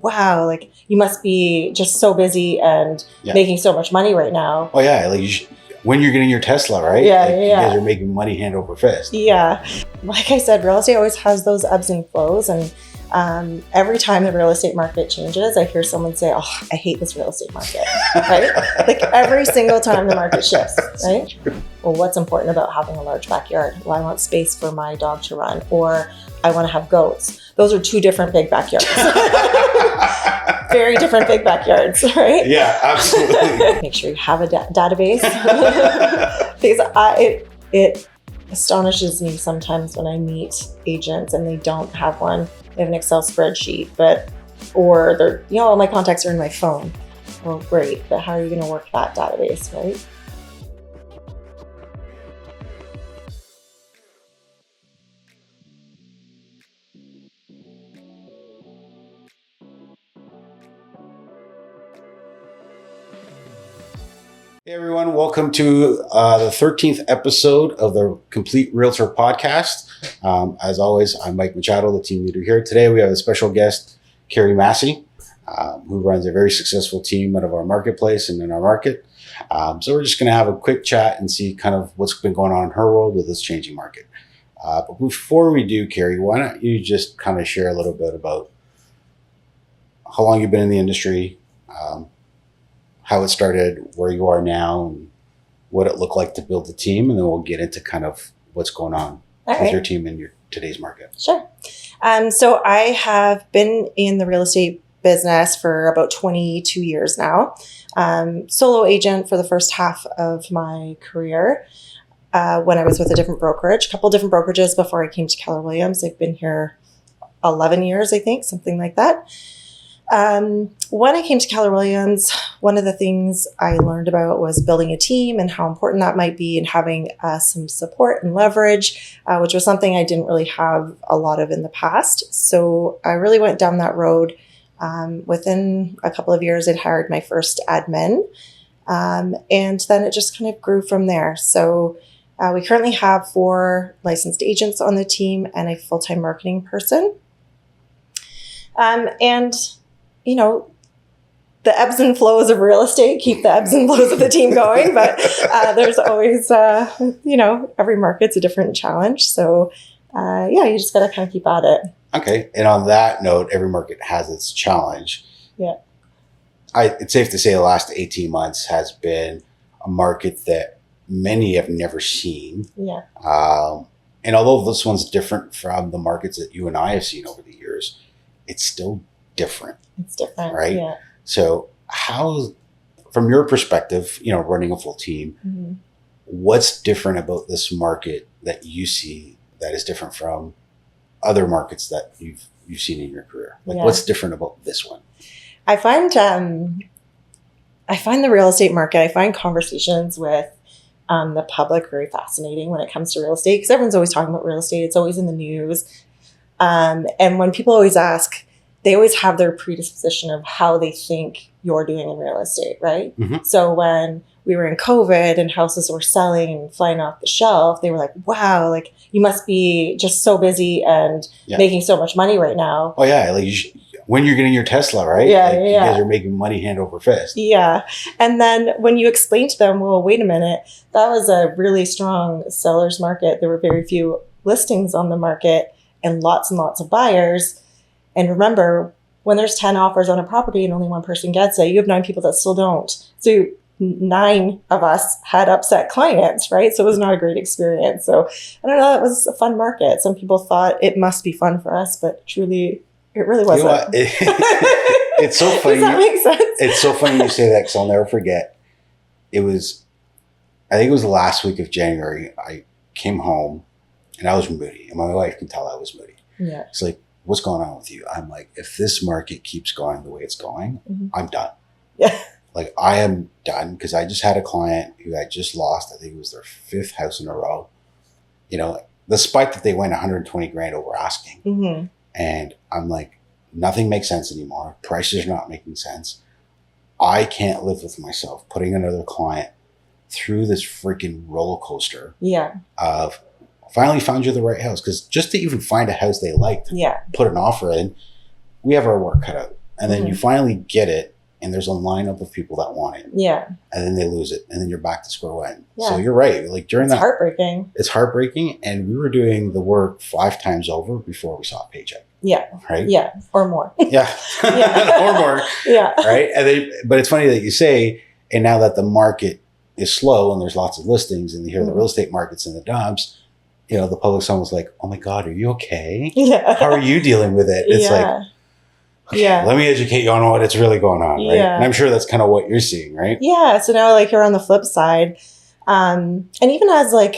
wow, like you must be just so busy and making so much money right now. Oh yeah, like when you're getting your Tesla, right? Yeah, like, you guys are making money hand over fist. Yeah. Like I said, real estate always has those ebbs and flows. And every time the real estate market changes, I hear someone say, oh, I hate this real estate market, right? Like every single time the market shifts, right? Well, what's important about having a large backyard? Well, I want space for my dog to run, or I want to have goats. Those are two different big backyards. Very different big backyards, right? Yeah, absolutely. Make sure you have a database. Because it astonishes me sometimes when I meet agents and they don't have one. They have an Excel spreadsheet, or they're, all my contacts are in my phone. Well, great, but how are you going to work that database, right? Hey everyone, welcome to the 13th episode of the Complete Realtor Podcast. As always, I'm Mike Machado, the team leader here. Today we have a special guest, Carrie Massey, who runs a very successful team out of our marketplace and in our market. So we're just going to have a quick chat and see kind of what's been going on in her world with this changing market. But before we do, Carrie, why don't you just kind of share a little bit about how long you've been in the industry, how it started, where you are now, and what it looked like to build the team, and then we'll get into kind of what's going on with your team in today's market. Sure. So I have been in the real estate business for about 22 years now. Solo agent for the first half of my career when I was with a different brokerage, a couple different brokerages before I came to Keller Williams. I've been here 11 years, I think, something like that. When I came to Keller Williams, one of the things I learned about was building a team and how important that might be, and having some support and leverage, which was something I didn't really have a lot of in the past. So I really went down that road. Within a couple of years, I'd hired my first admin, and then it just kind of grew from there. So we currently have 4 licensed agents on the team and a full-time marketing person. And the ebbs and flows of real estate keep the ebbs and flows of the team going, but there's always, every market's a different challenge. So, you just got to kind of keep at it. Okay. And on that note, every market has its challenge. Yeah. It's safe to say the last 18 months has been a market that many have never seen. Yeah. And although this one's different from the markets that you and I have seen over the years, it's still different. It's different. Right? Yeah. So how, from your perspective, running a full team, what's different about this market that you see that is different from other markets that you've seen in your career? What's different about this one? I find the real estate market, I find conversations with the public very fascinating when it comes to real estate, because everyone's always talking about real estate. It's always in the news. And when people always ask, they always have their predisposition of how they think you're doing in real estate, right? Mm-hmm. So when we were in COVID and houses were selling and flying off the shelf, they were like, wow, like you must be just so busy and making so much money right now. Oh yeah, like when you're getting your Tesla, right? You guys are making money hand over fist. Yeah. And then when you explain to them, well, wait a minute, that was a really strong seller's market. There were very few listings on the market and lots of buyers. And remember, when there's 10 offers on a property and only one person gets it, you have 9 people that still don't. So 9 of us had upset clients, right? So it was not a great experience. So I don't know, it was a fun market. Some people thought it must be fun for us, but truly, it really wasn't. You know what? It's so funny. Does that make sense? It's so funny you say that, because I'll never forget. I think it was the last week of January. I came home and I was moody, and my wife can tell I was moody. Yeah. It's like, what's going on with you? I'm like, if this market keeps going the way it's going, I'm done. Yeah. Like, I am done, because I just had a client who I just lost. I think it was their 5th house in a row. Despite that they went 120 grand over asking. Mm-hmm. And I'm like, nothing makes sense anymore. Prices are not making sense. I can't live with myself putting another client through this freaking roller coaster. Yeah. Of finally found you the right house. Because just to even find a house they liked, put an offer in, we have our work cut out. and then you finally get it, and there's a lineup of people that want it. Yeah. And then they lose it, and then you're back to square one. Yeah. So you're right. Like during It's that, heartbreaking. it's heartbreaking, and we were doing the work 5 times over before we saw a paycheck. Yeah. Right. Yeah. Or more. Yeah. Yeah. Or more. Yeah. Right. But it's funny that you say, and now that the market is slow and there's lots of listings, and you hear the real estate market's in the dumps, you know, the public's almost like, oh my God, are you okay? Yeah. How are you dealing with it? It's like, okay, let me educate you on what it's really going on, right? Yeah. And I'm sure that's kind of what you're seeing, right? Yeah. So now, like, you're on the flip side. And even as, like,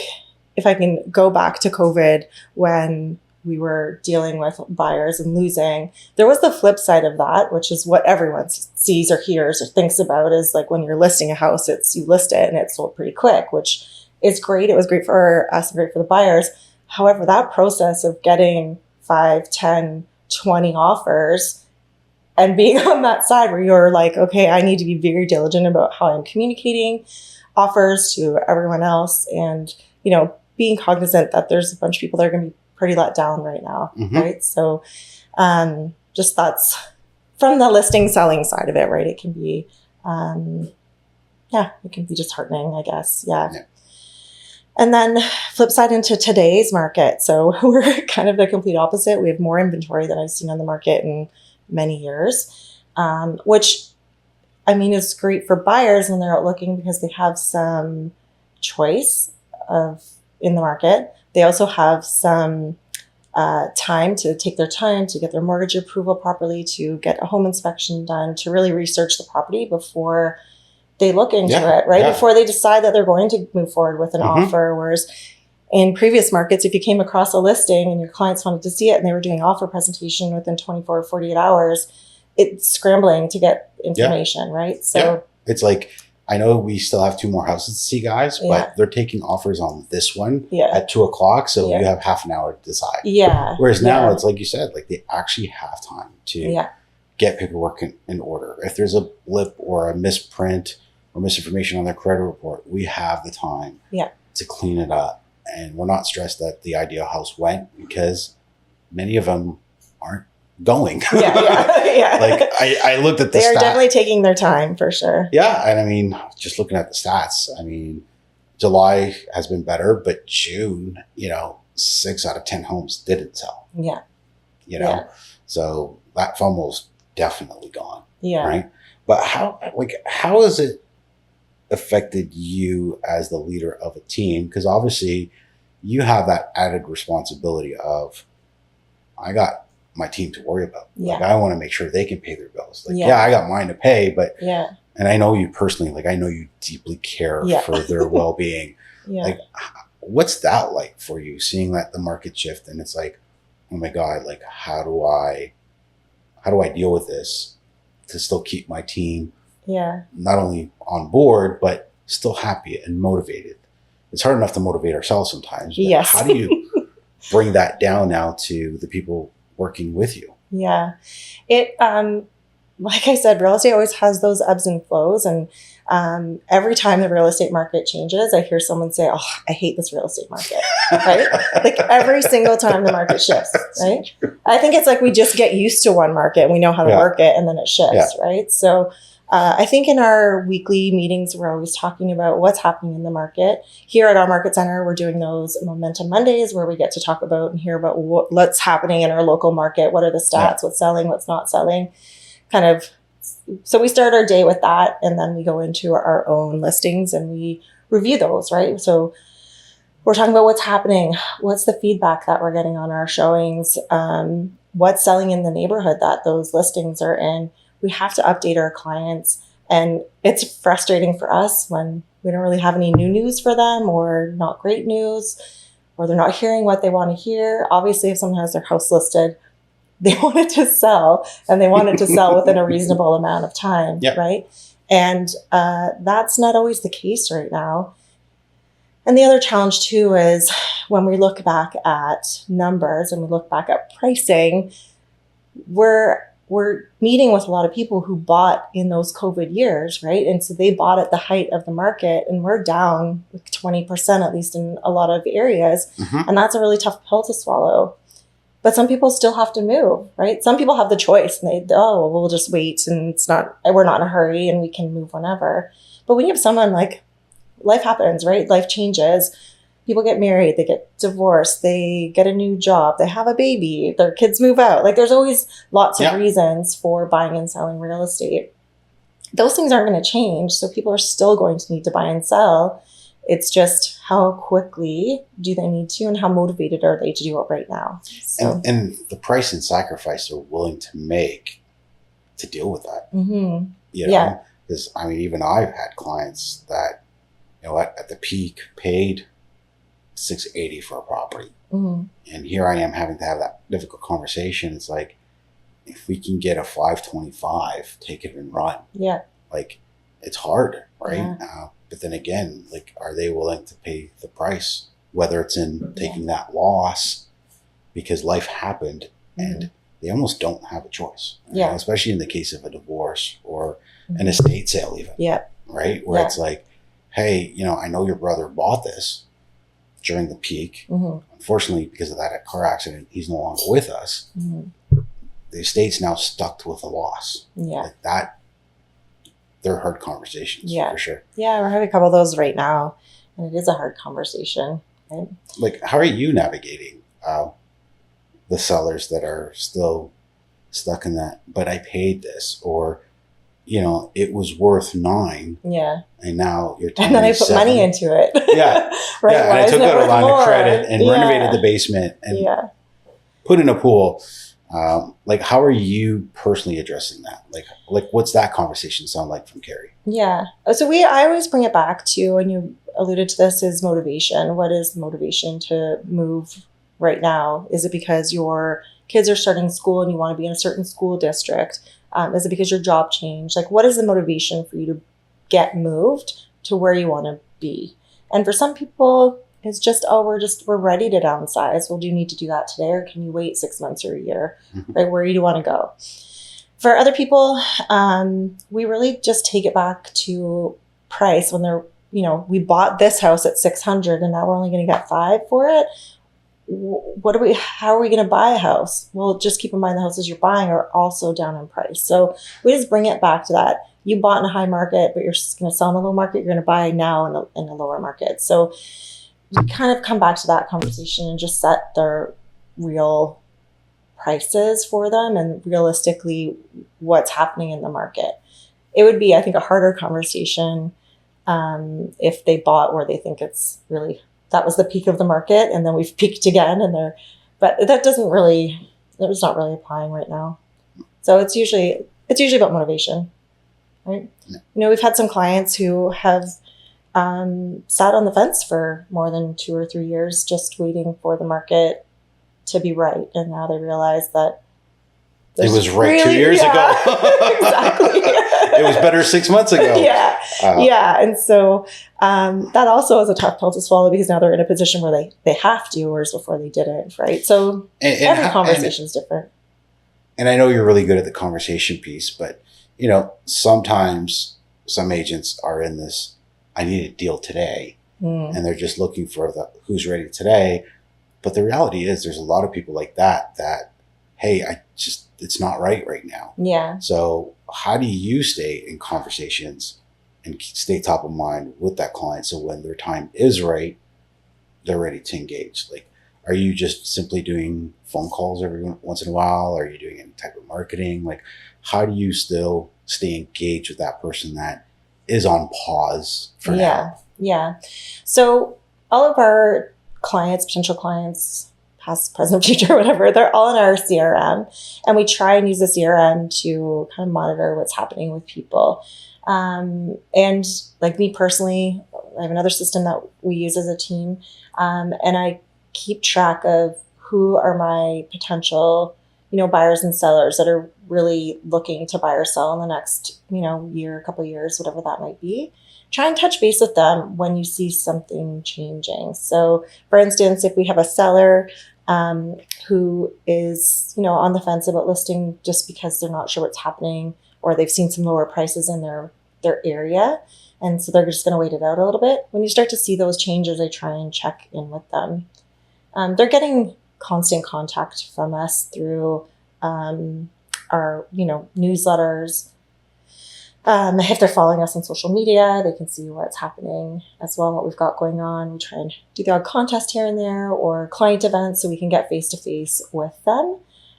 if I can go back to COVID when we were dealing with buyers and losing, there was the flip side of that, which is what everyone sees or hears or thinks about, is like when you're listing a house, you list it and it's sold pretty quick, which is great. It was great for us and great for the buyers. However, that process of getting 5, 10, 20 offers and being on that side where you're like, okay, I need to be very diligent about how I'm communicating offers to everyone else, and, you know, being cognizant that there's a bunch of people that are going to be pretty let down right now, right? So just that's from the listing selling side of it, right? It can be, it can be disheartening, I guess. Yeah. And then flip side into today's market. So we're kind of the complete opposite. We have more inventory than I've seen on the market in many years, which, I mean, is great for buyers when they're out looking because they have some choice in the market. They also have some time to take their time to get their mortgage approval properly, to get a home inspection done, to really research the property before they look into it, right? Before they decide that they're going to move forward with an offer. Whereas in previous markets, if you came across a listing and your clients wanted to see it and they were doing offer presentation within 24 or 48 hours, it's scrambling to get information, right? So it's like, I know we still have 2 more houses to see, guys, but they're taking offers on this one at 2:00. So you have half an hour to decide. Yeah. Whereas now it's like you said, like they actually have time to get paperwork in order. If there's a blip or a misprint or misinformation on their credit report, we have the time to clean it up. And we're not stressed that the ideal house went, because many of them aren't going. Like I looked at the stats. They are definitely taking their time for sure. Yeah. And I mean, just looking at the stats, I mean, July has been better, but June, 6 out of 10 homes didn't sell. Yeah. So that FOMO's definitely gone. Yeah. Right. But how has it affected you as the leader of a team? Because obviously you have that added responsibility of, I got my team to worry about. Like, I want to make sure they can pay their bills. Like, I got mine to pay, but and I know you personally, like, I know you deeply care for their well-being. Like, what's that like for you, seeing that the market shift and it's like, oh my God, like, how do I deal with this to still keep my team not only on board, but still happy and motivated? It's hard enough to motivate ourselves sometimes. But how do you bring that down now to the people working with you? Yeah. It, like I said, real estate always has those ebbs and flows. And every time the real estate market changes, I hear someone say, oh, I hate this real estate market, right? Like every single time the market shifts, right? I think it's like we just get used to one market and we know how to work it, and then it shifts, right? So I think in our weekly meetings, we're always talking about what's happening in the market. Here at our market center, we're doing those Momentum Mondays where we get to talk about and hear about what's happening in our local market. What are the stats? What's selling? What's not selling? So we start our day with that, and then we go into our own listings and we review those, right? So we're talking about what's happening. What's the feedback that we're getting on our showings? What's selling in the neighborhood that those listings are in? We have to update our clients, and it's frustrating for us when we don't really have any new news for them, or not great news, or they're not hearing what they want to hear. Obviously, if someone has their house listed, they want it to sell, and they want it to sell within a reasonable amount of time, right? And that's not always the case right now. And the other challenge too is when we look back at numbers and we look back at pricing, we're meeting with a lot of people who bought in those COVID years, right? And so they bought at the height of the market, and we're down like 20%, at least in a lot of areas. And that's a really tough pill to swallow. But some people still have to move, right? Some people have the choice and we'll just wait and we're not in a hurry and we can move whenever. But when you have someone like, life happens, right? Life changes. People get married, they get divorced, they get a new job, they have a baby, their kids move out. Like there's always lots of reasons for buying and selling real estate. Those things aren't going to change. So people are still going to need to buy and sell. It's just how quickly do they need to and how motivated are they to do it right now? So. And the price and sacrifice they're willing to make to deal with that. Mm-hmm. You know? Because, I mean, even I've had clients that, you know, at the peak paid $680 for a property. Mm-hmm. And here I am having to have that difficult conversation. It's like, if we can get a 525, take it and run. Yeah. Like, it's hard, right? Yeah. But then again, like, are they willing to pay the price? Whether it's in taking that loss because life happened and they almost don't have a choice. Yeah. Know? Especially in the case of a divorce or an estate sale even. Yeah. Right? Where it's like, hey, you know, I know your brother bought this during the peak. Mm-hmm. Unfortunately, because of that car accident, he's no longer with us. Mm-hmm. The estate's now stuck with a loss. Yeah. Like that, they're hard conversations for sure. Yeah, we're having a couple of those right now. And it is a hard conversation. Right? Like, how are you navigating the sellers that are still stuck in that, but I paid this, or, you know, it was worth $9. Yeah. And now you're telling me and then I put money into it. Yeah. Right. Yeah. And I took out a line of credit and renovated the basement and put in a pool. Like, how are you personally addressing that? Like what's that conversation sound like from Carrie? Yeah. So I always bring it back to, and you alluded to this, is motivation. What is the motivation to move right now? Is it because your kids are starting school and you want to be in a certain school district? Is it because your job changed? Like, what is the motivation for you to get moved to where you want to be? And for some people, it's just, we're ready to downsize. Well, do you need to do that today, or can you wait 6 months or a year? Mm-hmm. Right? Where do you want to go? For other people, we really just take it back to price. When they're, you know, we bought this house at $600 and now we're only going to get $500 for it. How are we going to buy a house? Well, just keep in mind the houses you're buying are also down in price. So we just bring it back to that. You bought in a high market, but you're going to sell in a low market. You're going to buy now in a lower market. So we kind of come back to that conversation and just set their real prices for them and realistically what's happening in the market. It would be, I think, a harder conversation if they bought where they think it's really, that was the peak of the market and then we've peaked again but that it's not really applying right now. So it's usually about motivation, right? Yeah. You know, we've had some clients who have sat on the fence for more than 2 or 3 years, just waiting for the market to be right. And now they realize that it was right 2 years ago. Exactly. It was better 6 months ago. Yeah. And so that also is a tough pill to swallow because now they're in a position where they have to, whereas before they didn't, right? So every conversation is different. And I know you're really good at the conversation piece, but, you know, sometimes some agents are in this, I need a deal today. And they're just looking for who's ready today. But the reality is there's a lot of people like that, hey, it's not right now. Yeah. So how do you stay in conversations and stay top of mind with that client so when their time is right, they're ready to engage? Like, are you just simply doing phone calls every once in a while? Are you doing any type of marketing? Like, how do you still stay engaged with that person that is on pause for now? Yeah. So all of our clients, potential clients, past, present, future, whatever, they're all in our CRM. And we try and use the CRM to kind of monitor what's happening with people. And like me personally, I have another system that we use as a team. And I keep track of who are my potential, you know, buyers and sellers that are really looking to buy or sell in the next, you know, year, couple of years, whatever that might be. Try and touch base with them when you see something changing. So for instance, if we have a seller who is, you know, on the fence about listing just because they're not sure what's happening or they've seen some lower prices in their area, and so they're just going to wait it out a little bit. When you start to see those changes, I try and check in with them. They're getting constant contact from us through our, newsletters. If they're following us on social media, they can see what's happening as well, what we've got going on. We try and do the odd contest here and there or client events so we can get face-to-face with them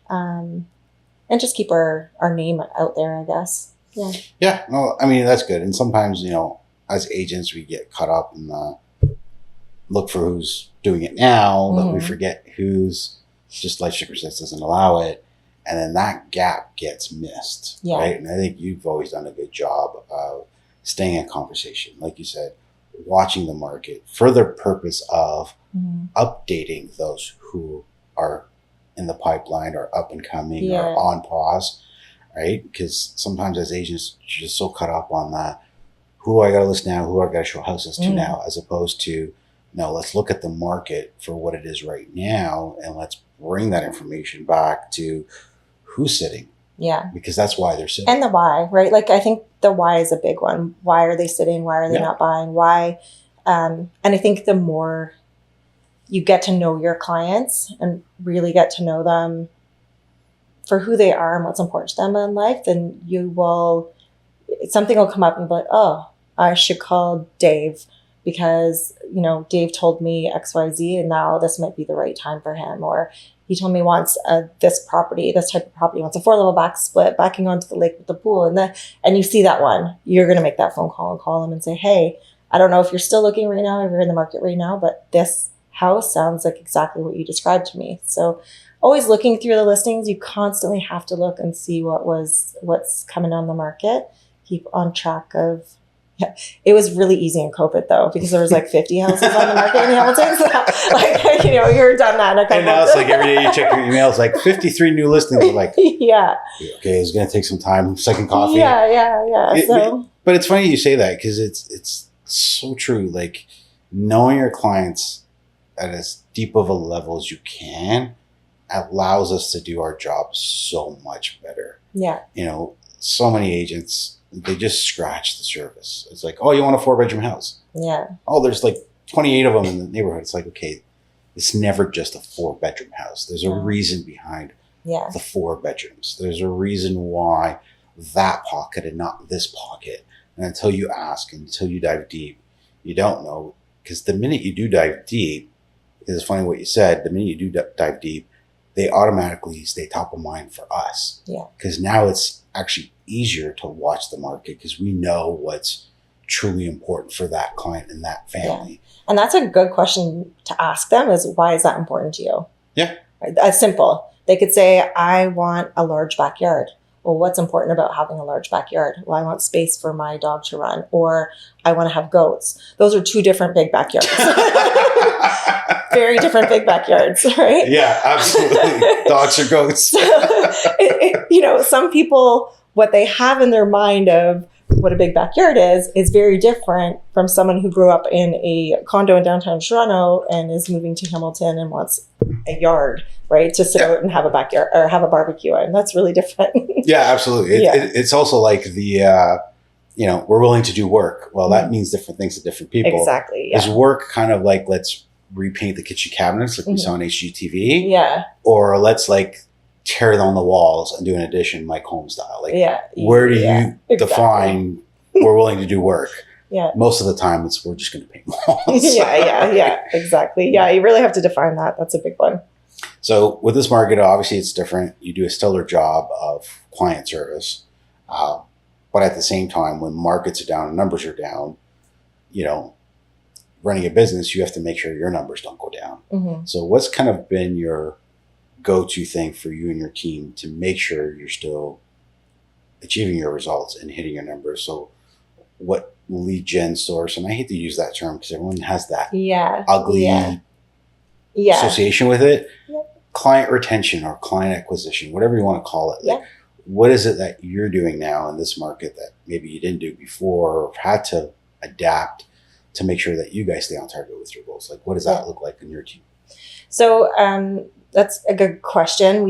and just keep our name out there, I guess. Yeah. Yeah. No, I mean, that's good. And sometimes, as agents, we get caught up in the look for who's doing it now, but we forget who's just life circumstance doesn't allow it. And then that gap gets missed, right? And I think you've always done a good job of staying in conversation, like you said, watching the market for the purpose of updating those who are in the pipeline or up and coming or on pause, right? Because sometimes as agents, you're just so caught up on that, who I got to list now, who I got to show houses to now, as opposed to, no, let's look at the market for what it is right now and let's bring that information back to who's sitting. Yeah. Because that's why they're sitting. And the why, right? Like, I think the why is a big one. Why are they sitting? Why are they not buying? Why? And I think the more you get to know your clients and really get to know them for who they are and what's important to them in life, then something will come up and you'll be like, oh, I should call Dave because, Dave told me XYZ and now this might be the right time for him. Or he told me he wants this type of property, wants a 4-level back split, backing onto the lake with the pool. And you see that one, you're going to make that phone call and call him and say, hey, I don't know if you're still looking right now, if you're in the market right now, but this house sounds like exactly what you described to me. So always looking through the listings, you constantly have to look and see what's coming on the market, keep on track of. Yeah, it was really easy in COVID though, because there was like 50 houses on the market in Hamilton. So you're done that in a couple. And now it's like every day you check your emails, like 53 new listings. You're like, yeah, okay, it's going to take some time. Second coffee. Yeah. But it's funny you say that because it's so true. Like knowing your clients at as deep of a level as you can allows us to do our job so much better. Yeah. So many agents, they just scratch the surface. It's like, oh, you want a 4-bedroom house? Yeah. Oh, there's like 28 of them in the neighborhood. It's like, okay, it's never just a 4-bedroom house. There's a reason behind the 4 bedrooms. There's a reason why that pocket and not this pocket. And until you ask, until you dive deep, you don't know. Because the minute you do dive deep, it's funny what you said, the minute you do dive deep, they automatically stay top of mind for us. Yeah. Because now it's actually easier to watch the market because we know what's truly important for that client and that family. Yeah. And that's a good question to ask them is, why is that important to you? Yeah. That's simple. They could say, I want a large backyard. Well, what's important about having a large backyard? Well, I want space for my dog to run, or I want to have goats. Those are 2 different big backyards. Very different big backyards, right? Yeah, absolutely. Dogs or goats. Some people, what they have in their mind of what a big backyard is very different from someone who grew up in a condo in downtown Toronto and is moving to Hamilton and wants a yard, right? To sit out and have a backyard or have a barbecue. And that's really different. Yeah, absolutely. It's also like the, we're willing to do work. Well, that means different things to different people. Exactly. Yeah. Is work kind of like, let's repaint the kitchen cabinets like we saw on HGTV? Yeah. Or let's like tear down the walls and do an addition Mike home style. Like, where do you define we're willing to do work? Yeah. Most of the time we're just going to paint walls. Yeah, exactly. Yeah, you really have to define that. That's a big one. So with this market, obviously it's different. You do a stellar job of client service. But at the same time, when markets are down and numbers are down, running a business, you have to make sure your numbers don't go down. Mm-hmm. So what's kind of been your go-to thing for you and your team to make sure you're still achieving your results and hitting your numbers? So what lead gen source, and I hate to use that term because everyone has that ugly association with it. Yep. Client retention or client acquisition, whatever you want to call it. Like, what is it that you're doing now in this market that maybe you didn't do before or had to adapt to make sure that you guys stay on target with your goals? Like, what does that look like in your team? So that's a good question.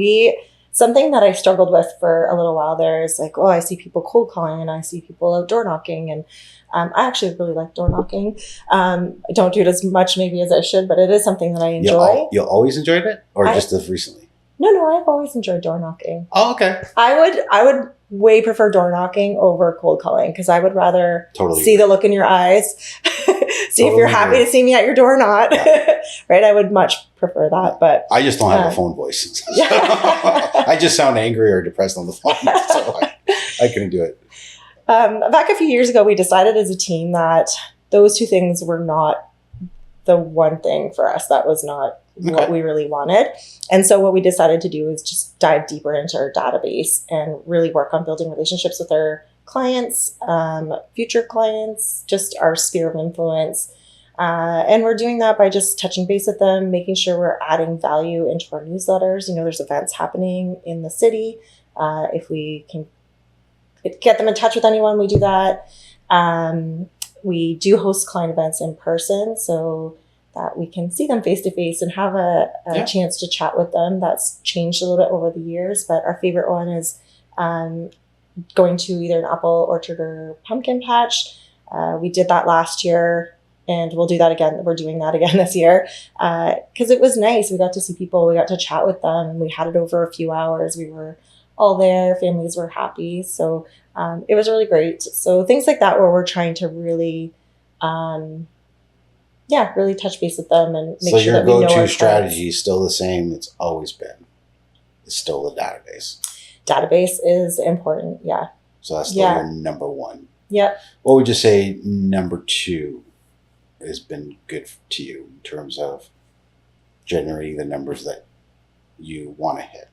something that I struggled with for a little while there is like, I see people cold calling and I see people out door knocking. And I actually really like door knocking. I don't do it as much maybe as I should, but it is something that I enjoy. You always enjoyed it, or just as recently? No, I've always enjoyed door knocking. Oh, okay. I would way prefer door knocking over cold calling because I would rather see the look in your eyes, see if you're happy to see me at your door or not. Yeah. Right? I would much prefer that, but I just don't have a phone voice. I just sound angry or depressed on the phone, so I couldn't do it. Back a few years ago, we decided as a team that those two things were not the one thing for us. That was not what we really wanted. And so what we decided to do is just dive deeper into our database and really work on building relationships with our clients, future clients, just our sphere of influence. And we're doing that by just touching base with them, making sure we're adding value into our newsletters. There's events happening in the city. If we can get them in touch with anyone, we do that. We do host client events in person so that we can see them face to face and have a chance to chat with them. That's changed a little bit over the years, but our favorite one is going to either an apple orchard or pumpkin patch. We did that last year and we'll do that again. We're doing that again this year because it was nice. We got to see people, we got to chat with them, and we had it over a few hours. We were all there, families were happy. So it was really great. So things like that where we're trying to really really touch base with them and make sure that we know our clients. So your go-to strategy is still the same it's always been. It's still the database. Database is important, yeah. So that's still your number one. Yep. What would you say number two has been good to you in terms of generating the numbers that you want to hit?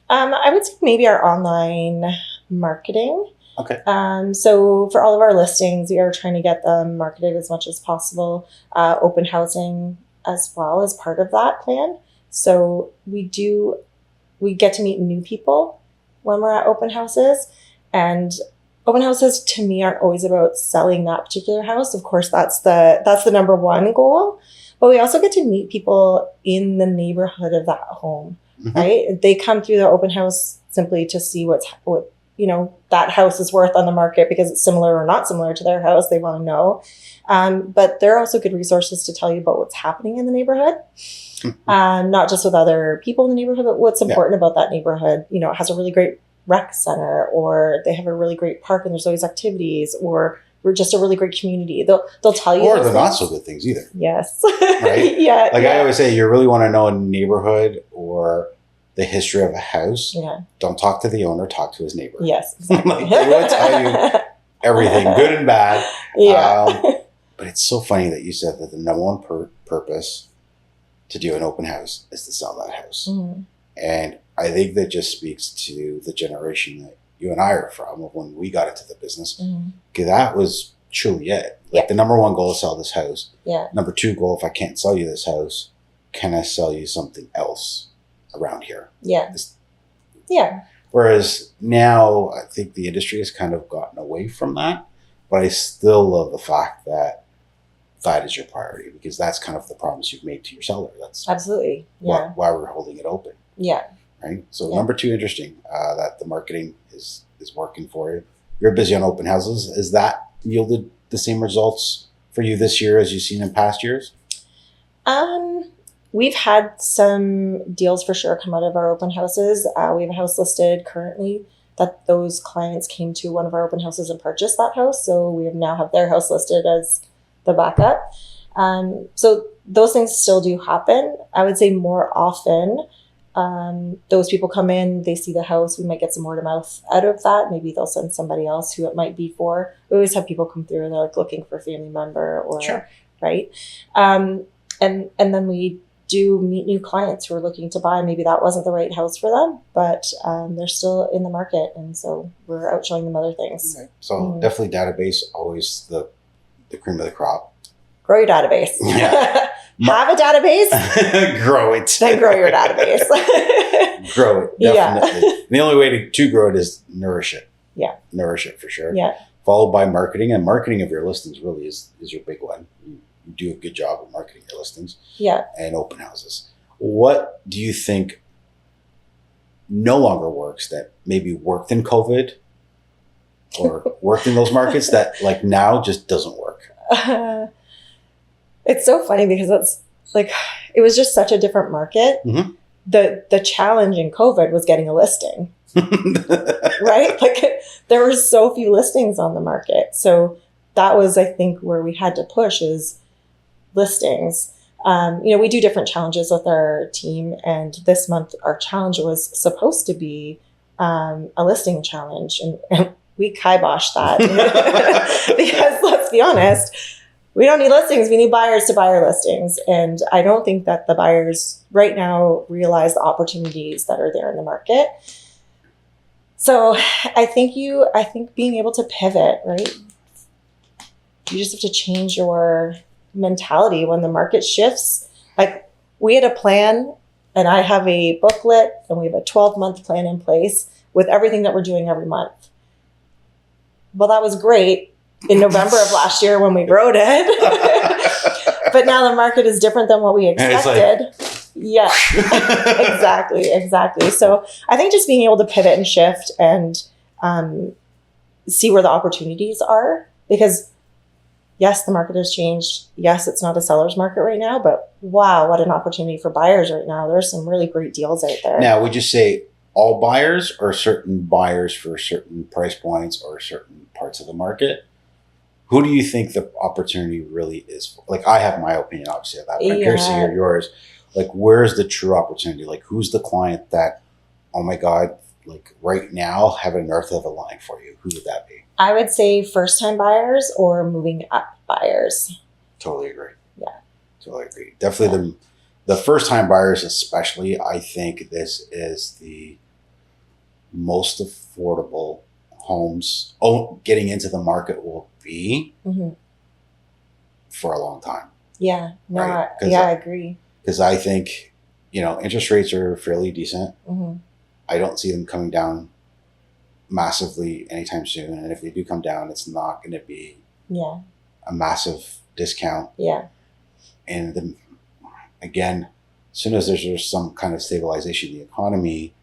I would say maybe our online marketing. Okay. So for all of our listings, we are trying to get them marketed as much as possible. Open housing as well as part of that plan. So we get to meet new people when we're at open houses, and open houses to me aren't always about selling that particular house. Of course, that's the number one goal, but we also get to meet people in the neighborhood of that home, right? They come through the open house simply to see what that house is worth on the market because it's similar or not similar to their house. They want to know. But there are also good resources to tell you about what's happening in the neighborhood. Not just with other people in the neighborhood, but what's important about that neighborhood. It has a really great rec center, or they have a really great park and there's always activities, or we're just a really great community. They'll tell you. Or the not so good things either. Yes. Right? Yeah. I always say, you really want to know a neighborhood or the history of a house. Yeah. Don't talk to the owner, talk to his neighbor. Yes, exactly. They will tell you everything, good and bad. Yeah. But it's so funny that you said that the number one purpose to do an open house is to sell that house. Mm-hmm. And I think that just speaks to the generation that you and I are from, of when we got into the business. Because that was truly it. The number one goal is sell this house. Yeah. Number two goal, if I can't sell you this house, can I sell you something else around here? Yeah. Yeah. Whereas now I think the industry has kind of gotten away from that, but I still love the fact that that is your priority, because that's kind of the promise you've made to your seller. That's absolutely why we're holding it open. Yeah. Right. So number two, interesting that the marketing is working for you. You're busy on open houses. Is that yielded the same results for you this year as you've seen in past years? We've had some deals for sure come out of our open houses. We have a house listed currently that those clients came to one of our open houses and purchased that house. So we now have their house listed as the backup. So those things still do happen. I would say more often, those people come in, they see the house, we might get some word of mouth out of that. Maybe they'll send somebody else who it might be for. We always have people come through and they're looking for a family member or, sure. Right. And then we do meet new clients who are looking to buy. Maybe that wasn't the right house for them, but they're still in the market. And so we're out showing them other things. Okay. So definitely database, always the cream of the crop. Grow your database. Yeah. Have a database. Grow it. Then grow your database. Grow it, definitely. Yeah. The only way to grow it is nourish it. Yeah. Nourish it for sure. Yeah. Followed by marketing. And marketing of your listings really is your big one. You do a good job of marketing your listings. Yeah. And open houses. What do you think no longer works that maybe worked in COVID or worked in those markets that like now just doesn't work? It's so funny because it's like, it was just such a different market. Mm-hmm. The challenge in COVID was getting a listing, right? Like there were so few listings on the market. So that was, I think, where we had to push is listings. We do different challenges with our team. And this month, our challenge was supposed to be a listing challenge. And we kiboshed that because let's be honest, we don't need listings. We need buyers to buy our listings. And I don't think that the buyers right now realize the opportunities that are there in the market. So I think being able to pivot, right? You just have to change your mentality when the market shifts. Like we had a plan, and I have a booklet, and we have a 12-month plan in place with everything that we're doing every month. Well, that was great in November of last year when we wrote it. But now the market is different than what we expected. Yeah, exactly. So I think just being able to pivot and shift and see where the opportunities are, because yes, the market has changed. Yes, it's not a seller's market right now, but wow, what an opportunity for buyers right now. There's some really great deals out there. Now, would you say all buyers or certain buyers for certain price points or certain parts of the market? Who do you think the opportunity really is for? Like, I have my opinion, obviously, of that, but I'm curious to hear yours. Like, where's the true opportunity? Like, who's the client that, oh my God, like right now have a north of a line for you? Who would that be? I would say first-time buyers or moving up buyers. Totally agree. Yeah. Totally agree. Definitely the first-time buyers especially, I think this is the most affordable homes getting into the market will be for a long time. Yeah. No, right? I agree. Because I think, interest rates are fairly decent. Mm-hmm. I don't see them coming down massively anytime soon. And if they do come down, it's not going to be a massive discount. Yeah. And then again, as soon as there's some kind of stabilization in the economy,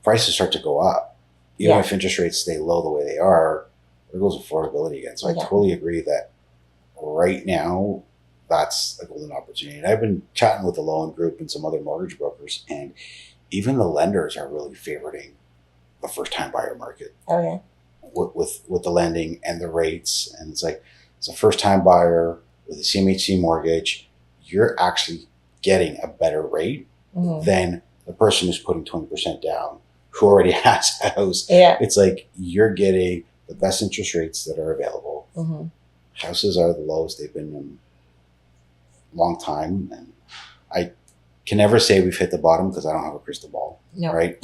prices start to go up. Even if interest rates stay low the way they are, there goes affordability again. So I totally agree that right now, that's a golden opportunity. And I've been chatting with the loan group and some other mortgage brokers, and even the lenders are really favoriting the first-time buyer market. Oh yeah. With the lending and the rates, and it's like, it's a first-time buyer with a CMHC mortgage, you're actually getting a better rate than the person who's putting 20% down, who already has a house. Yeah. It's like you're getting the best interest rates that are available. Mm-hmm. Houses are the lowest they've been in a long time. And I can never say we've hit the bottom because I don't have a crystal ball. No. Right?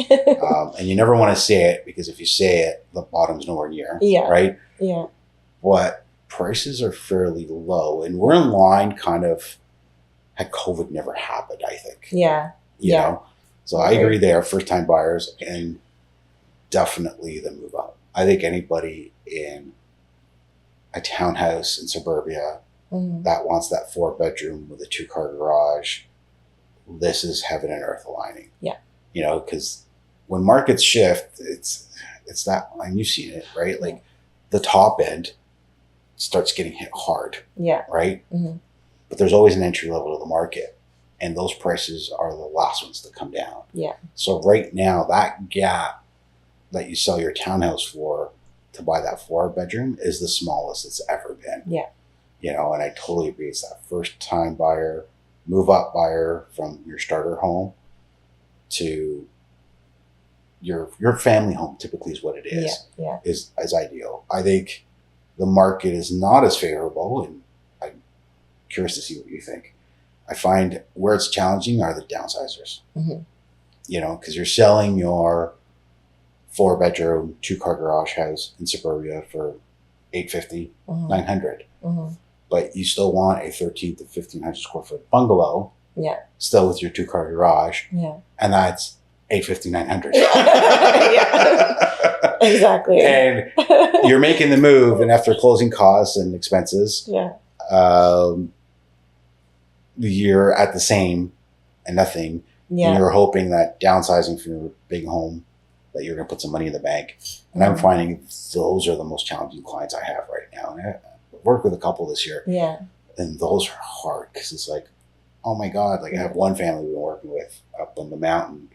And you never want to say it, because if you say it, the bottom's nowhere near. Yeah. Right? Yeah. But prices are fairly low, and we're in line kind of had COVID never happened, I think. Yeah. You know? So I agree they are first-time buyers, and definitely the move up. I think anybody in a townhouse in suburbia that wants that 4-bedroom with a 2-car garage, this is heaven and earth aligning. Yeah. Because when markets shift, it's that, and you've seen it, right? Like the top end starts getting hit hard. Yeah. Right? Mm-hmm. But there's always an entry level to the market, and those prices are the last ones to come down. Yeah. So right now, that gap that you sell your townhouse for to buy that 4-bedroom is the smallest it's ever been. Yeah. And I totally agree. It's that first-time buyer, move-up buyer from your starter home to your family home, typically is what it is. Yeah. Is ideal. I think the market is not as favorable, and I'm curious to see what you think. I find where it's challenging are the downsizers. Mm-hmm. Because you're selling your 4-bedroom, 2-car garage house in suburbia for $850, $900. Mm-hmm. But you still want a 1,300 to 1,500 square foot bungalow. Yeah. Still with your 2-car garage. Yeah. And that's $850, $900. Yeah. Exactly. And you're making the move, and after closing costs and expenses, you're at the same and nothing. Yeah. And you're hoping that downsizing from your big home, that you're going to put some money in the bank. And I'm finding those are the most challenging clients I have right now. And I worked with a couple this year. Yeah. And those are hard because it's like, oh my God, like I have one family we've been working with up on the mountain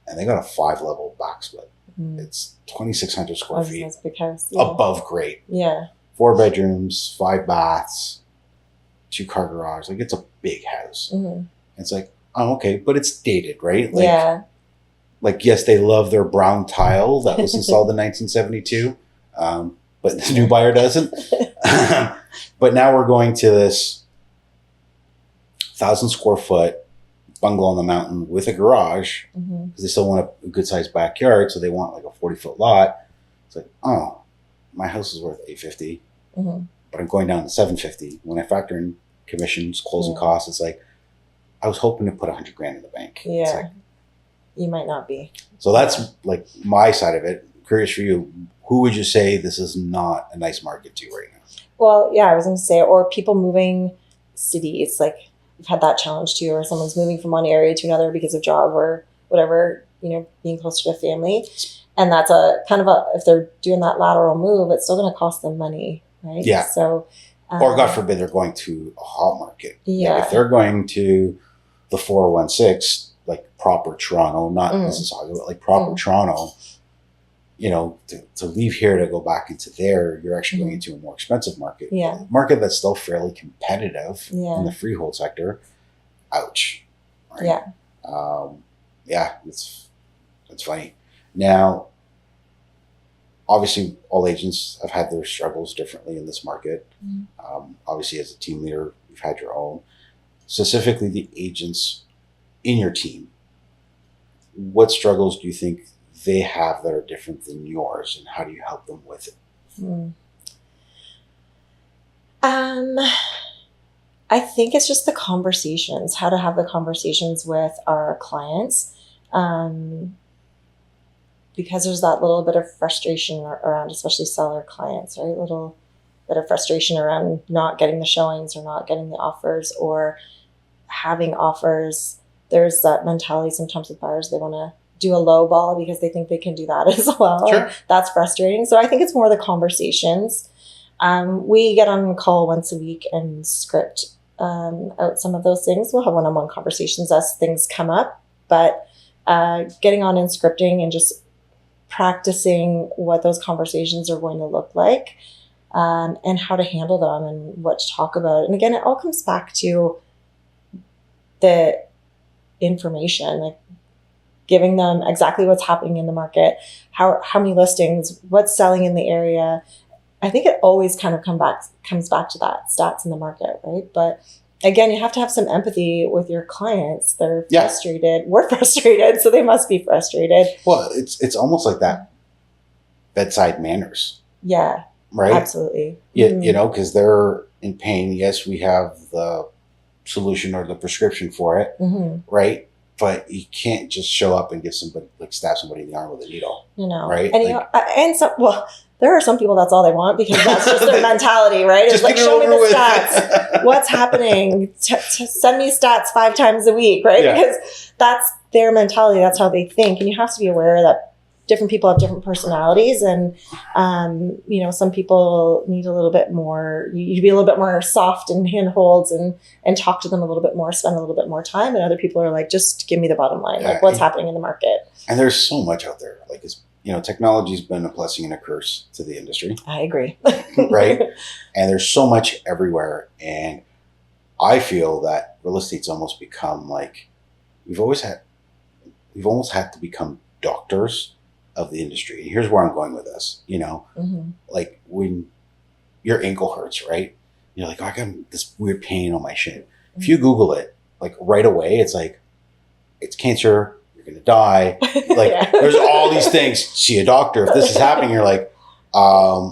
and they got a 5-level back split. It's 2,600 square feet. That's a big house. Above grade. Yeah. 4 bedrooms, 5 baths, 2-car garage. Like it's a big house. It's like, oh, okay, but it's dated, right? Like, yeah. Like, yes, they love their brown tile that was installed in 1972, but the new buyer doesn't. But now we're going to this 1,000 square foot bungalow on the mountain with a garage because they still want a good sized backyard. So they want like a 40-foot lot. It's like, oh, my house is worth $850, but I'm going down to $750. When I factor in commissions, closing costs, it's like, I was hoping to put $100,000 in the bank. Yeah. It's like, you might not be. So that's like my side of it. Curious for you, who would you say this is not a nice market to right now? Well, yeah, I was going to say, or people moving cities, like we've had that challenge too, or someone's moving from one area to another because of job or whatever, being closer to family. And that's a kind of if they're doing that lateral move, it's still going to cost them money, right? Yeah. So, or God forbid they're going to a hot market. Yeah. Like if they're going to the 416, like proper Toronto, not Mississauga, but like proper Toronto, to leave here to go back into there, you're actually going into a more expensive market. Yeah. A market that's still fairly competitive Yeah. in the freehold sector. Ouch. Right? Yeah. It's funny. Now, obviously, all agents have had their struggles differently in this market. Obviously, as a team leader, you've had your own. Specifically, the agents in your team, what struggles do you think they have that are different than yours, and how do you help them with it? I think it's just the conversations, how to have the conversations with our clients. Because there's that little bit of frustration around, especially seller clients, right? A little bit of frustration around not getting the showings or not getting the offers or having offers. There's that mentality sometimes with buyers, they want to do a low ball because they think they can do that as well. Sure. That's frustrating. So I think it's more the conversations. We get on call once a week and script out some of those things. We'll have one-on-one conversations as things come up, but getting on and scripting and just practicing what those conversations are going to look like and how to handle them and what to talk about. And again, it all comes back to the information, like giving them exactly what's happening in the market, how many listings, what's selling in the area. I think it always kind of comes back to that stats in the market, right? But again, you have to have some empathy with your clients. They're frustrated. We're frustrated, so they must be frustrated. Well, it's almost like that bedside manners. Yeah, right. Absolutely. Yeah, because they're in pain. Yes, we have the solution or the prescription for it, right? But you can't just show up and give somebody, like, stab somebody in the arm with a needle. Right? And there are some people that's all they want because that's just their mentality, right? It's like, show me the stats. What's happening? Send me stats 5 times a week, right? Yeah. Because that's their mentality. That's how they think. And you have to be aware that different people have different personalities. And, some people need a little bit more, you be a little bit more soft and handholds and talk to them a little bit more, spend a little bit more time. And other people are like, just give me the bottom line. Like, what's happening in the market? And there's so much out there. Like, technology's been a blessing and a curse to the industry. I agree. Right? And there's so much everywhere. And I feel that real estate's almost become like, we've almost had to become doctors of the industry. And here's where I'm going with this, like when your ankle hurts, right? You're like, oh, I got this weird pain on my shin. If you Google it, like right away, it's like, it's cancer. You're going to die. Like there's all these things. See a doctor. If this is happening, you're like, right?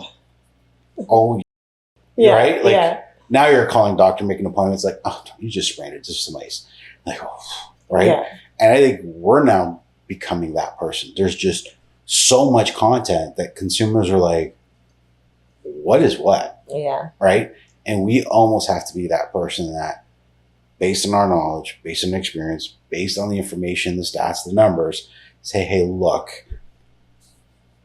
Like now you're calling doctor, making appointments like, oh, you just sprained it. Just some ice. Like, right. Yeah. And I think we're now becoming that person. There's just so much content that consumers are like, what is what? Yeah. Right. And we almost have to be that person that based on our knowledge, based on experience, based on the information, the stats, the numbers, say, hey, look,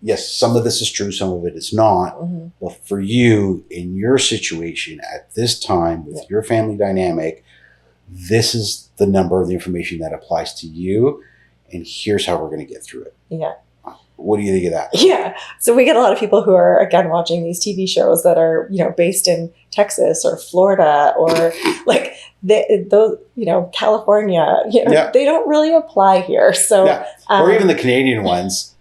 yes, some of this is true, some of it is not. Mm-hmm. But for you, in your situation at this time with your family dynamic, this is the number of the information that applies to you. And here's how we're going to get through it. Yeah. What do you think of that? Yeah. So we get a lot of people who are, again, watching these TV shows that are, based in Texas or Florida or like those, California, they don't really apply here. So, or even the Canadian ones,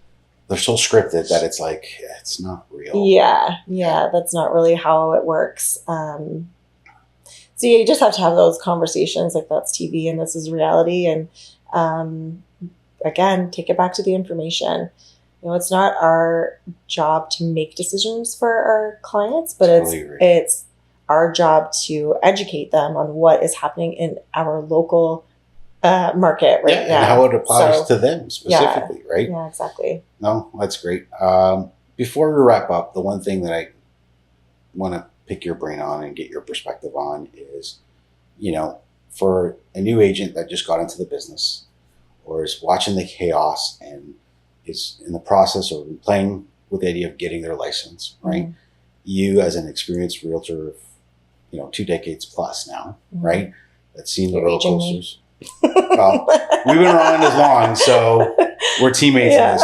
they're so scripted that it's like, it's not real. Yeah. That's not really how it works. So you just have to have those conversations like that's TV and this is reality. And again, take it back to the information. It's not our job to make decisions for our clients, but it's our job to educate them on what is happening in our local market right now. And how it applies to them specifically, right? Yeah, exactly. No, that's great. Before we wrap up, the one thing that I want to pick your brain on and get your perspective on is, for a new agent that just got into the business or is watching the chaos and is in the process of playing with the idea of getting their license, right? Mm-hmm. You as an experienced realtor of, 2 decades plus now, mm-hmm. right? That's seen the roller coasters. Well, we've been around as long, so we're teammates in this.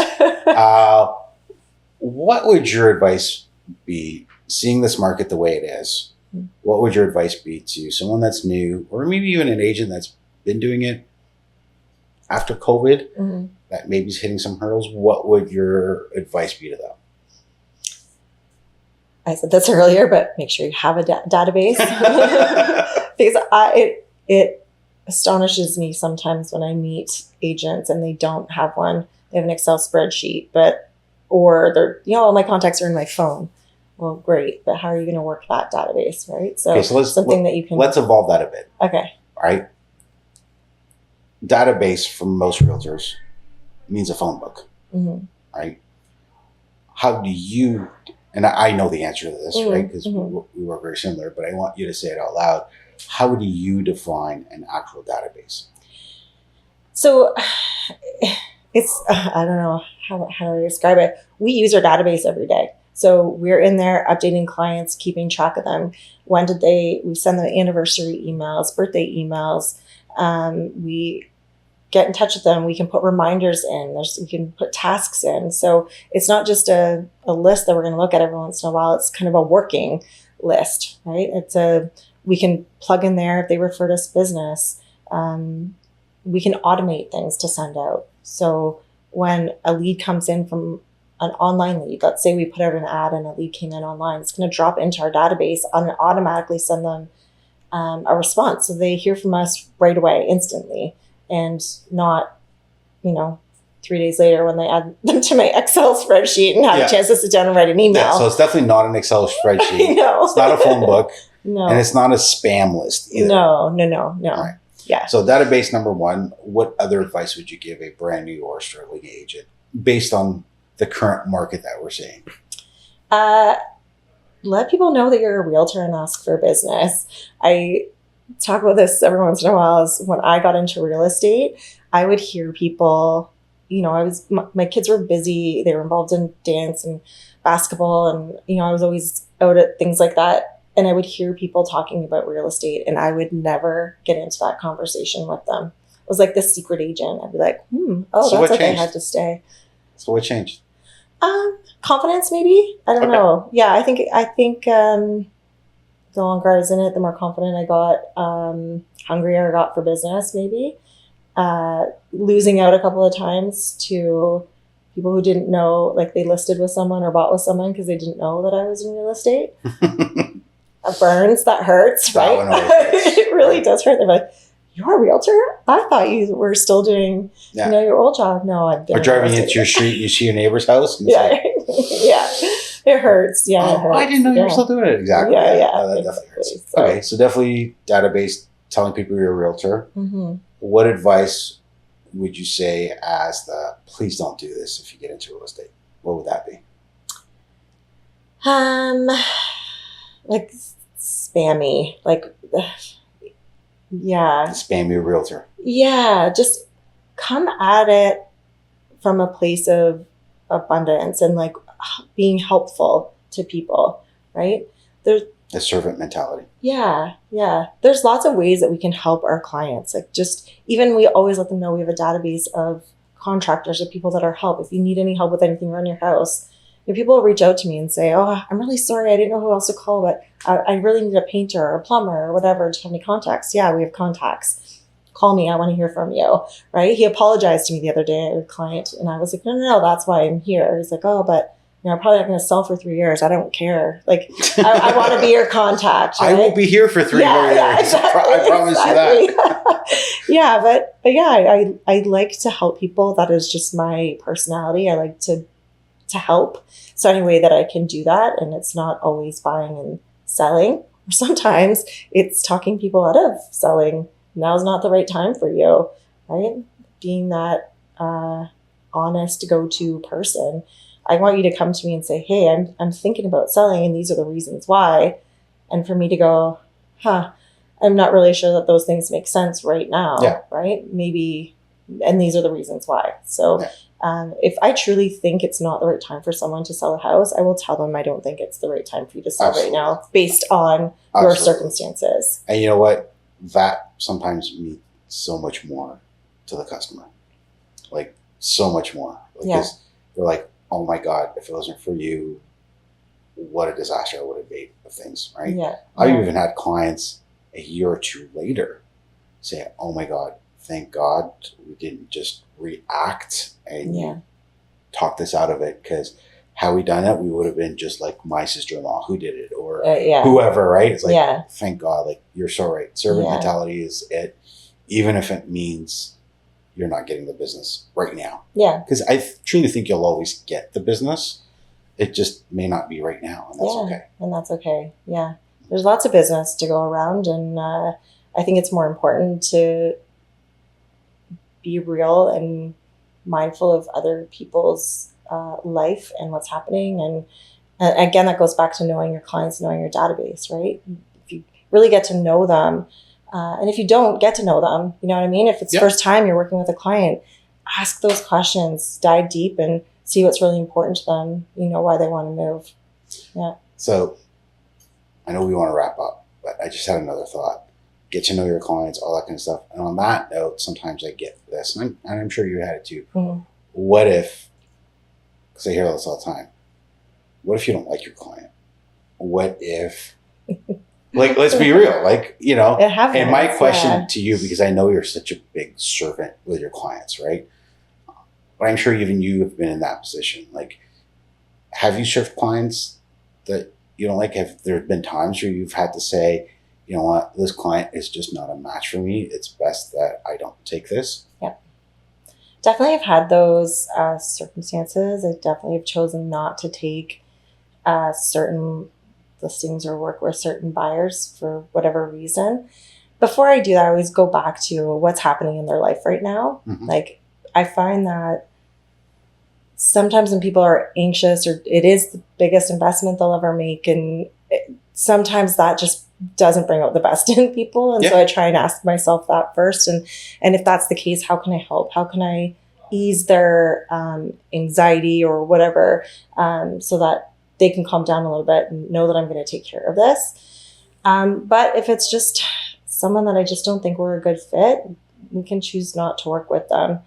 What would your advice be, seeing this market the way it is? Mm-hmm. What would your advice be to someone that's new, or maybe even an agent that's been doing it after COVID, mm-hmm. that maybe is hitting some hurdles? What would your advice be to them? I said this earlier, but make sure you have a database because it astonishes me sometimes when I meet agents and they don't have one. They have an Excel spreadsheet, or they're, all my contacts are in my phone. Well, great, but how are you going to work that database, right? So let's evolve that a bit. Okay. All right. Database for most realtors means a phone book, mm-hmm. right? How do you, and I know the answer to this, mm-hmm. right? Because mm-hmm. we work very similar, but I want you to say it out loud. How do you define an actual database? So it's, I don't know how do I describe it. We use our database every day. So we're in there updating clients, keeping track of them. We send them anniversary emails, birthday emails. We get in touch with them. We can put reminders in. We can put tasks in. So it's not just a list that we're going to look at every once in a while. It's kind of a working list, right? We can plug in there if they referred us business. We can automate things to send out. So when a lead comes in from an online lead, let's say we put out an ad and a lead came in online, it's going to drop into our database and automatically send them a response. So they hear from us right away, instantly, and not, 3 days later when they add them to my Excel spreadsheet and have a chance to sit down and write an email. Yeah, so it's definitely not an Excel spreadsheet. No. It's not a phone book. No. And it's not a spam list either. No. All right. Yeah. So database number one, what other advice would you give a brand new or struggling agent based on the current market that we're seeing? Let people know that you're a realtor and ask for business. I talk about this every once in a while. Is when I got into real estate, I would hear people, my kids were busy. They were involved in dance and basketball. And, I was always out at things like that. And I would hear people talking about real estate and I would never get into that conversation with them. It was like the secret agent. I'd be like, So that's like I had to stay. So what changed? Confidence, maybe. I don't know. Yeah, I think the longer I was in it, the more confident I got, hungrier I got for business, maybe. Losing out a couple of times to people who didn't know, like they listed with someone or bought with someone because they didn't know that I was in real estate. It burns, that hurts, right? It really does hurt. They're like, "You're a realtor? I thought you were still doing, your old job." No, I've been. Or driving into your street, you see your neighbor's house. And yeah, it hurts. Yeah, it hurts. I didn't know you were still doing it. Exactly. Yeah. That definitely hurts. So. Okay, so definitely database, telling people you're a realtor. Mm-hmm. What advice would you say as please don't do this if you get into real estate? What would that be? Like spammy, like Yeah. Spam your realtor. Yeah. Just come at it from a place of abundance and like being helpful to people, right? There's The servant mentality. Yeah. There's lots of ways that we can help our clients. Like just even we always let them know we have a database of contractors or people that are help. If you need any help with anything around your house, people will reach out to me and say, "Oh, I'm really sorry. I didn't know who else to call, but I really need a painter or a plumber or whatever. Do you have any contacts?" Yeah, we have contacts. Call me. I want to hear from you. Right? He apologized to me the other day, a client, and I was like, no, that's why I'm here. He's like, "Oh, but I'm probably not going to sell for 3 years. I don't care. Like, I want to be your contact." Right? I won't be here for 3 more years. Yeah, exactly, I promise you that. Yeah, but yeah, I like to help people. That is just my personality. I like to help. So any way that I can do that, and it's not always buying and selling, or sometimes it's talking people out of selling. Now's not the right time for you, right? Being that honest go-to person. I want you to come to me and say, "Hey, I'm thinking about selling, and these are the reasons why." And for me to go, I'm not really sure that those things make sense right now, right? Maybe, and these are the reasons why. So if I truly think it's not the right time for someone to sell a house, I will tell them I don't think it's the right time for you to sell right now based on your circumstances. And you know what? That sometimes means so much more to the customer. Like, so much more. Because they're like, "Oh my God, if it wasn't for you, what a disaster I would have made of things," right? Yeah. I've even had clients a year or two later say, "Oh my God, thank God we didn't just react and talk this out of it, because had we done it, we would have been just like my sister-in-law who did it, or whoever," right? It's like, thank God, like, you're so right. Servant mentality is it, even if it means you're not getting the business right now. Yeah. Because I truly think you'll always get the business. It just may not be right now, and that's okay. And that's okay. Yeah. There's lots of business to go around, and I think it's more important to be real and mindful of other people's life and what's happening. And again, that goes back to knowing your clients, knowing your database, right? If you really get to know them, and if you don't get to know them, you know what I mean? If it's the first time you're working with a client, ask those questions, dive deep and see what's really important to them, why they want to move. Yeah. So I know we want to wrap up, but I just had another thought. Get to know your clients, all that kind of stuff. And on that note, sometimes I get this, and I'm sure you had it too. Mm-hmm. What if, because I hear this all the time, what if you don't like your client? What if, like, let's be real, like, and my question to you, because I know you're such a big servant with your clients, right? But I'm sure even you have been in that position. Like, have you served clients that you don't like? Have there been times where you've had to say, "You know what, this client is just not a match for me. It's best that I don't take this"? Yep. Definitely have had those circumstances. I definitely have chosen not to take certain listings or work with certain buyers for whatever reason. Before I do that, I always go back to what's happening in their life right now. Mm-hmm. Like, I find that sometimes when people are anxious, or it is the biggest investment they'll ever make, and sometimes that just doesn't bring out the best in people. And so I try and ask myself that first. And if that's the case, how can I help? How can I ease their anxiety or whatever, so that they can calm down a little bit and know that I'm going to take care of this. But if it's just someone that I just don't think we're a good fit, we can choose not to work with them.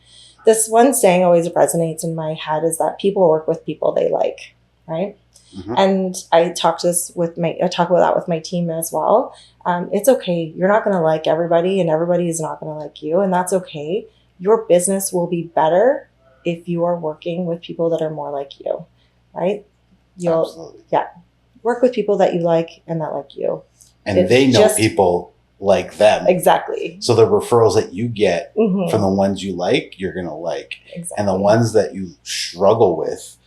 This one saying always resonates in my head is that people work with people they like, right? Mm-hmm. And I talk about that with my team as well. It's okay. You're not going to like everybody, and everybody is not going to like you, and that's okay. Your business will be better if you are working with people that are more like you, right? Absolutely. Work with people that you like and that like you. And they know people like them. Exactly. So the referrals that you get from the ones you like, you're going to like. Exactly. And the ones that you struggle with,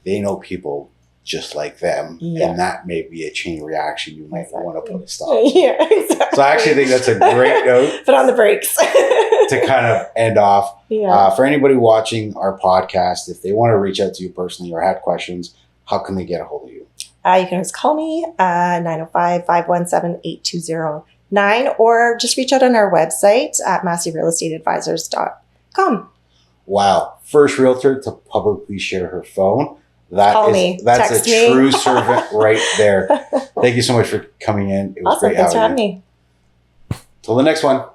they know people just like them. Yeah. And that may be a chain reaction you might want to put a stop to. Yeah, exactly. So I actually think that's a great note. Put on the brakes. To kind of end off. Yeah. For anybody watching our podcast, if they want to reach out to you personally or had questions, how can they get a hold of you? You can always call me 905-517-8209. or just reach out on our website at masseyrealestateadvisors.com. Wow. First realtor to publicly share her phone. Call me. That's Text a me. true servant right there. Thank you so much for coming in. It was Awesome. great Thanks for having having you. me. Till the next one.